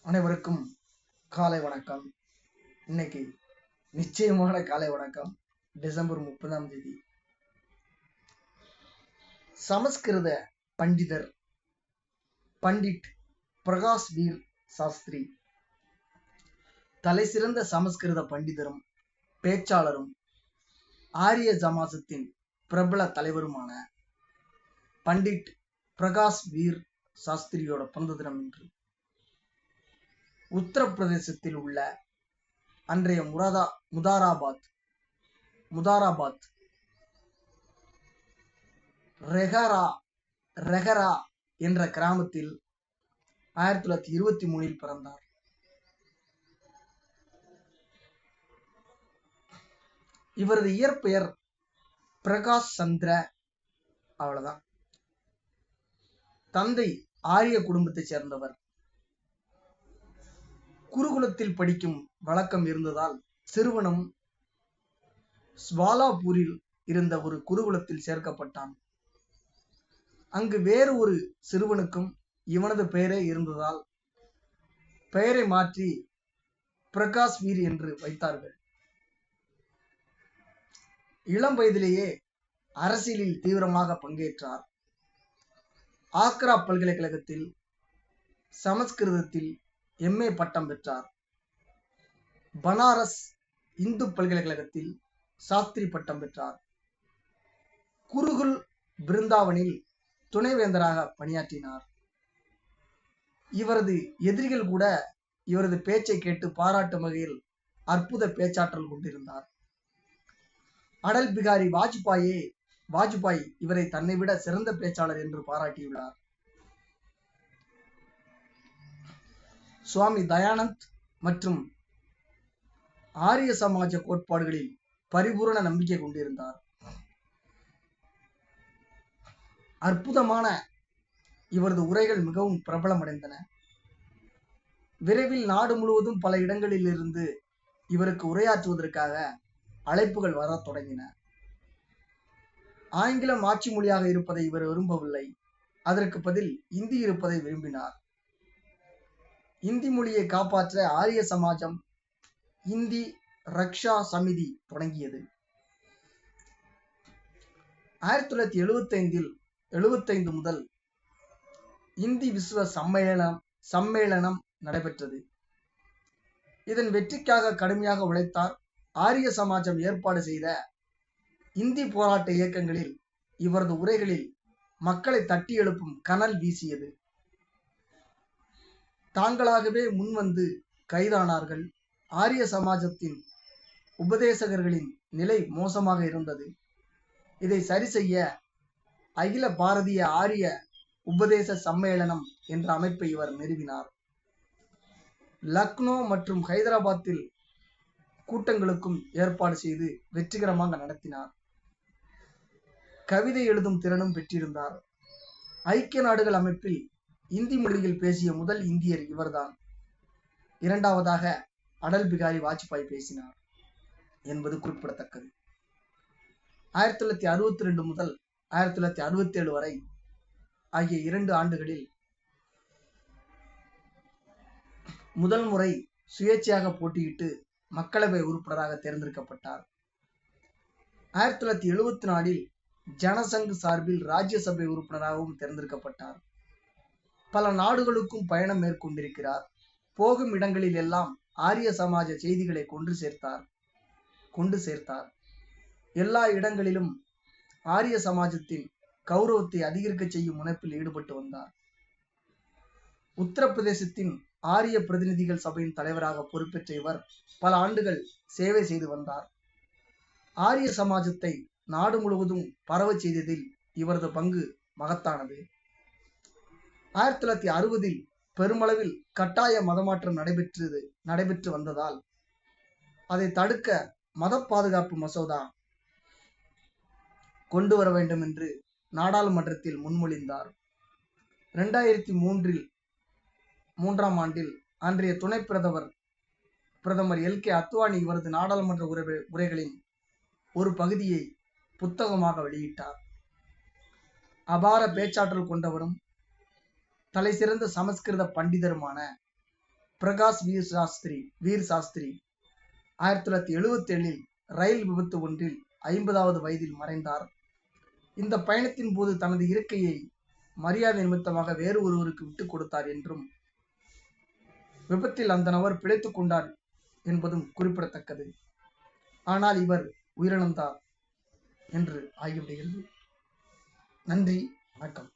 அனைவருக்கும் காலை வணக்கம். இன்னைக்கு நிச்சயமான காலை வணக்கம். டிசம்பர் 30ஆம் தேதி. சமஸ்கிருத பண்டிதர் பண்டிட் பிரகாஷ் வீர் சாஸ்திரி தலை சிறந்த சமஸ்கிருத பண்டிதரும் பேச்சாளரும் ஆரிய சமாஜத்தின் பிரபல தலைவருமான பண்டிட் பிரகாஷ் வீர் சாஸ்திரியோட பிறந்த தினம் இன்று. உத்தரப்பிரதேசத்தில் உள்ள அன்றைய முதாராபாத் ரெஹரா என்ற கிராமத்தில் 1923 பிறந்தார். இவரது இயற்பெயர் பிரகாஷ் சந்திர. அவ்வளவுதான். தந்தை ஆரிய குடும்பத்தைச் சேர்ந்தவர். குருகுலத்தில் படிக்கும் வழக்கம் இருந்ததால் சிறுவனும் ஸ்வாலாபூரில் இருந்த ஒரு குருகுலத்தில் சேர்க்கப்பட்டான். அங்கு வேறு ஒரு சிறுவனுக்கும் இவனது பெயரே இருந்ததால் பெயரை மாற்றி பிரகாஷ் வீர் என்று வைத்தார்கள். இளம் வயதிலேயே அரசியலில் தீவிரமாக பங்கேற்றார். ஆக்ரா பல்கலைக்கழகத்தில் சமஸ்கிருதத்தில் MA பட்டம் பெற்றார். பனாரஸ் இந்து பல்கலைக்கழகத்தில் சாஸ்திரி பட்டம் பெற்றார். குருகுல் பிருந்தாவனில் துணைவேந்தராக பணியாற்றினார். இவரது எதிரிகள் கூட இவரது பேச்சை கேட்டு பாராட்டும் வகையில் அற்புத பேச்சாற்றல் கொண்டிருந்தார். அடல் பிகாரி வாஜ்பாய் இவரை தன்னை விட சிறந்த பேச்சாளர் என்று பாராட்டியுள்ளார். சுவாமி தயானந்த் மற்றும் ஆரிய சமாஜ கோட்பாடுகளில் பரிபூரண நம்பிக்கை கொண்டிருந்தார். அற்புதமான இவரது உரைகள் மிகவும் பிரபலமடைந்தன. விரைவில் நாடு முழுவதும் பல இடங்களில் இருந்து இவருக்கு உரையாற்றுவதற்காக அழைப்புகள் வரத் தொடங்கின. ஆங்கிலம் ஆட்சி மொழியாக இருப்பதை இவர் விரும்பவில்லை. அதற்கு பதில் இந்தி இருப்பதை விரும்பினார். இந்தி மொழியை காப்பாற்ற ஆரிய சமாஜம் இந்தி ரக்ஷா சமிதி தொடங்கியது. 1975 முதல் இந்தி விஸ்வ சம்மேளனம் நடைபெற்றது. இதன் வெற்றிக்காக கடுமையாக உழைத்தார். ஆரிய சமாஜம் ஏற்பாடு செய்த இந்தி போராட்ட இயக்கங்களில் இவரது உரைகளில் மக்களை தட்டி எழுப்பும் கனல் வீசியது. தாங்களாகவே முன்வந்து கைதானார்கள். ஆரிய சமாஜத்தின் உபதேசகர்களின் நிலை மோசமாக இருந்தது. இதை சரி செய்ய அகில பாரதிய ஆரிய உபதேச சம்மேளனம் என்ற அமைப்பை இவர் நிறுவினார். லக்னோ மற்றும் ஹைதராபாத்தில் கூட்டங்களுக்கும் ஏற்பாடு செய்து வெற்றிகரமாக நடத்தினார். கவிதை எழுதும் திறனும் பெற்றிருந்தார். ஐக்கிய நாடுகள் அமைப்பில் இந்தி மொழியில் பேசிய முதல் இந்தியர் இவர்தான். இரண்டாவதாக அடல் பிகாரி வாஜ்பாய் பேசினார் என்பது குறிப்பிடத்தக்கது. 1962 முதல் 1967 வரை ஆகிய 2 ஆண்டுகளில் முதல் முறை சுயேட்சையாக போட்டியிட்டு மக்களவை உறுப்பினராக தேர்ந்தெடுக்கப்பட்டார். 1974 ஜனசங் சார்பில் ராஜ்யசபை உறுப்பினராகவும் தேர்ந்தெடுக்கப்பட்டார். பல நாடுகளுக்கும் பயணம் மேற்கொண்டிருக்கிறார். போகும் இடங்களில் எல்லாம் ஆரிய சமாஜ செய்திகளை கொண்டு சேர்த்தார். எல்லா இடங்களிலும் ஆரிய சமாஜத்தின் கௌரவத்தை அதிகரிக்க செய்யும் முனைப்பில் ஈடுபட்டு வந்தார். உத்தரப்பிரதேசத்தின் ஆரிய பிரதிநிதிகள் சபையின் தலைவராக பொறுப்பேற்ற இவர் பல ஆண்டுகள் சேவை செய்து வந்தார். ஆரிய சமாஜத்தை நாடு முழுவதும் பரவ செய்ததில் இவரது பங்கு மகத்தானது. 1960 பெருமளவில் கட்டாய மதமாற்றம் நடைபெற்று வந்ததால் அதை தடுக்க மத பாதுகாப்பு மசோதா கொண்டு வர வேண்டும் என்று நாடாளுமன்றத்தில் முன்மொழிந்தார். 2003ஆம் ஆண்டில் அன்றைய துணை பிரதமர் LK அத்வானி இவரது நாடாளுமன்ற உரைகளின் ஒரு பகுதியை புத்தகமாக வெளியிட்டார். அபார பேச்சாற்றல் கொண்டவரும் தலை சிறந்த சமஸ்கிருத பண்டிதருமான பிரகாஷ் வீர் சாஸ்திரி 1977 ரயில் விபத்து ஒன்றில் 50வது வயதில் மறைந்தார். இந்த பயணத்தின் போது தனது இருக்கையை மரியாதை நிமித்தமாக வேறு ஒருவருக்கு விட்டுக் கொடுத்தார் என்றும் விபத்தில் அந்த நபர் பிழைத்துக் கொண்டார் என்பதும் குறிப்பிடத்தக்கது. ஆனால் இவர் உயிரிழந்தார் என்று ஆகிவிடுகிறது. நன்றி, வணக்கம்.